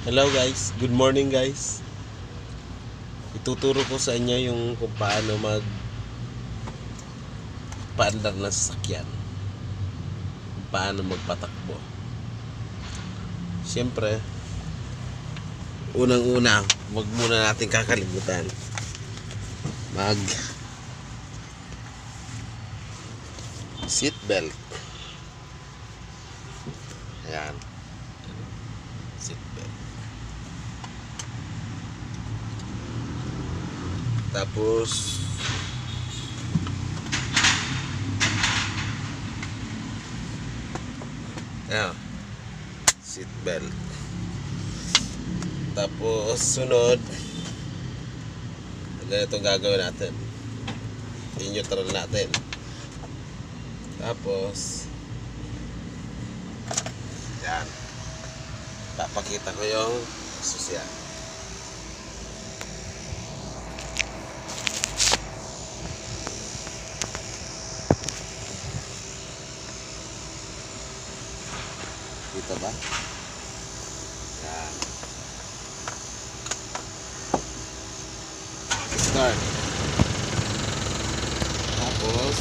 Hello guys, good morning guys. Ituturo ko sa inyo yung kung paano paandar ng sasakyan. Kung paano magpatakbo. Siyempre, unang-una, wag muna natin kakalimutan. Mag seat belt. Ayan. Seat belt. Tapos ayan, seat belt. Tapos sunod, ganito gagawin natin. I-neutral natin. Tapos yan, papakita ko yung susya. Dito ba? Yan. Start. Tapos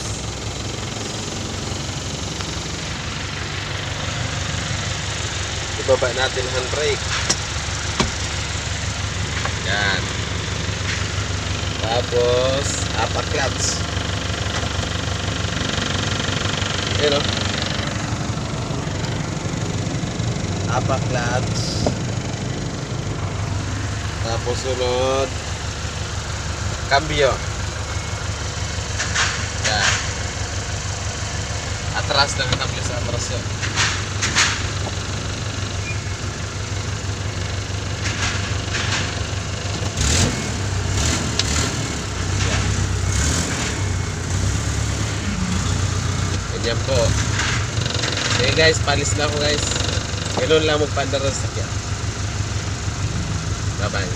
ibaba natin handbrake. Yan. Tapos upper clutch. Ayan o. Upper clutch. Tapos sunod cambio. Yan. Atras na kami sa atras yun. Yan po. Okay guys, palis na ako guys. Ganun lang magpandar ng sakyan. Bye bye.